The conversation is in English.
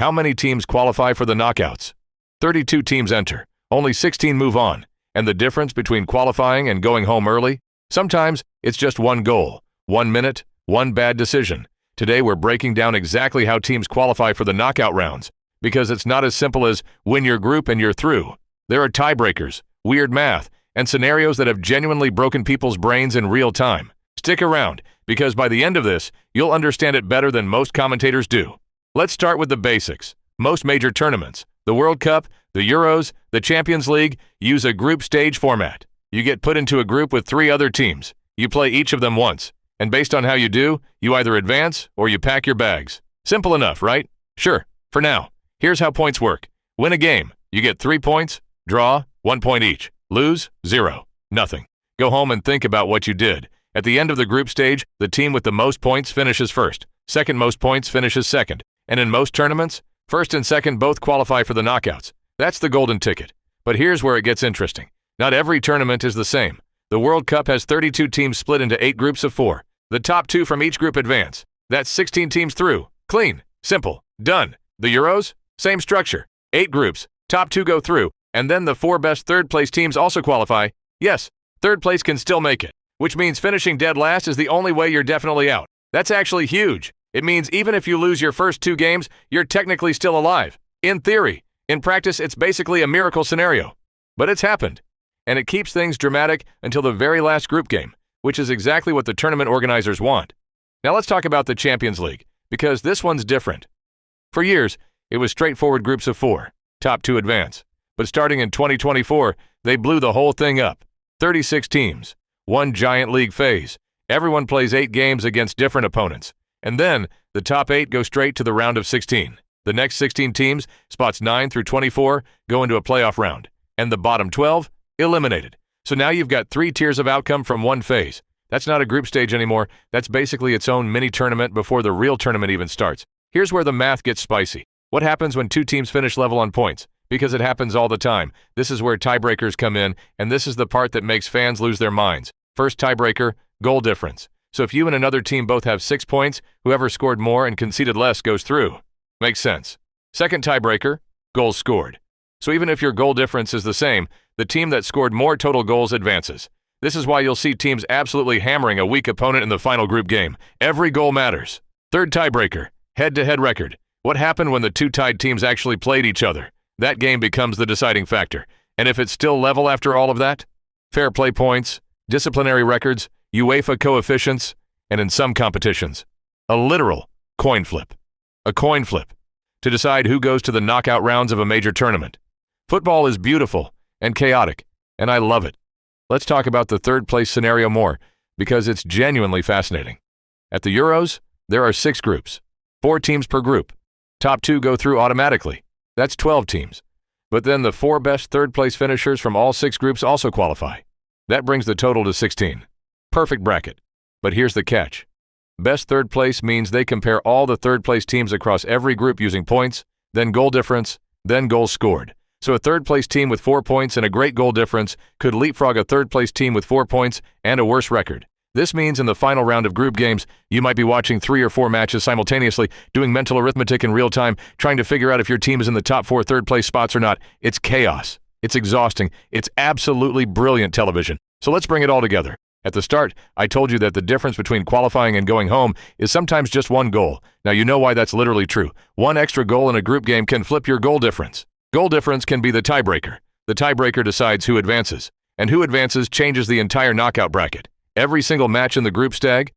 How many teams qualify for the knockouts? 32 teams enter. Only 16 move on. And the difference between qualifying and going home early? Sometimes it's just one goal, 1 minute, one bad decision. Today we're breaking down exactly how teams qualify for the knockout rounds, because it's not as simple as win your group and you're through. There are tiebreakers, weird math, and scenarios that have genuinely broken people's brains in real time. Stick around, because by the end of this, you'll understand it better than most commentators do. Let's start with the basics. Most major tournaments, the World Cup, the Euros, the Champions League, use a group stage format. You get put into a group with 3 other teams. You play each of them once. And based on how you do, you either advance or you pack your bags. Simple enough, right? Sure, for now. Here's how points work. Win a game, you get 3 points. Draw, 1 point each. Lose, 0. Nothing. Go home and think about what you did. At the end of the group stage, the team with the most points finishes first. Second most points finishes second. And in most tournaments, first and second both qualify for the knockouts. That's the golden ticket. But here's where it gets interesting. Not every tournament is the same. The World Cup has 32 teams split into 8 groups of 4. The top 2 from each group advance. That's 16 teams through. Clean. Simple. Done. The Euros? Same structure. 8 groups. Top 2 go through. And then the 4 best third-place teams also qualify. Yes, third place can still make it, which means finishing dead last is the only way you're definitely out. That's actually huge. It means even if you lose your first 2 games, you're technically still alive. In theory. In practice, it's basically a miracle scenario. But it's happened. And it keeps things dramatic until the very last group game, which is exactly what the tournament organizers want. Now let's talk about the Champions League, because this one's different. For years, it was straightforward groups of 4, top 2 advance. But starting in 2024, they blew the whole thing up. 36 teams, one giant league phase. Everyone plays 8 games against different opponents. And then, the top 8 go straight to the round of 16. The next 16 teams, spots 9 through 24, go into a playoff round. And the bottom 12, eliminated. So now you've got 3 tiers of outcome from one phase. That's not a group stage anymore. That's basically its own mini-tournament before the real tournament even starts. Here's where the math gets spicy. What happens when 2 teams finish level on points? Because it happens all the time. This is where tiebreakers come in, and this is the part that makes fans lose their minds. First tiebreaker, goal difference. So if you and another team both have 6 points, whoever scored more and conceded less goes through. Makes sense. Second tiebreaker, goals scored. So even if your goal difference is the same, the team that scored more total goals advances. This is why you'll see teams absolutely hammering a weak opponent in the final group game. Every goal matters. Third tiebreaker, head-to-head record. What happened when the 2 tied teams actually played each other? That game becomes the deciding factor. And if it's still level after all of that? Fair play points, disciplinary records, UEFA coefficients, and in some competitions, a literal coin flip. A coin flip to decide who goes to the knockout rounds of a major tournament. Football is beautiful and chaotic, and I love it. Let's talk about the third place scenario more, because it's genuinely fascinating. At the Euros, there are 6 groups, 4 teams per group. Top 2 go through automatically. That's 12 teams. But then the 4 best third-place finishers from all 6 groups also qualify. That brings the total to 16. Perfect bracket. But here's the catch. Best third place means they compare all the third-place teams across every group using points, then goal difference, then goals scored. So a third-place team with 4 points and a great goal difference could leapfrog a third-place team with 4 points and a worse record. This means in the final round of group games, you might be watching 3 or 4 matches simultaneously, doing mental arithmetic in real time, trying to figure out if your team is in the top 4 third-place spots or not. It's chaos. It's exhausting. It's absolutely brilliant television. So let's bring it all together. At the start, I told you that the difference between qualifying and going home is sometimes just 1 goal. Now you know why that's literally true. 1 extra goal in a group game can flip your goal difference. Goal difference can be the tiebreaker. The tiebreaker decides who advances. And who advances changes the entire knockout bracket. Every single match in the group stage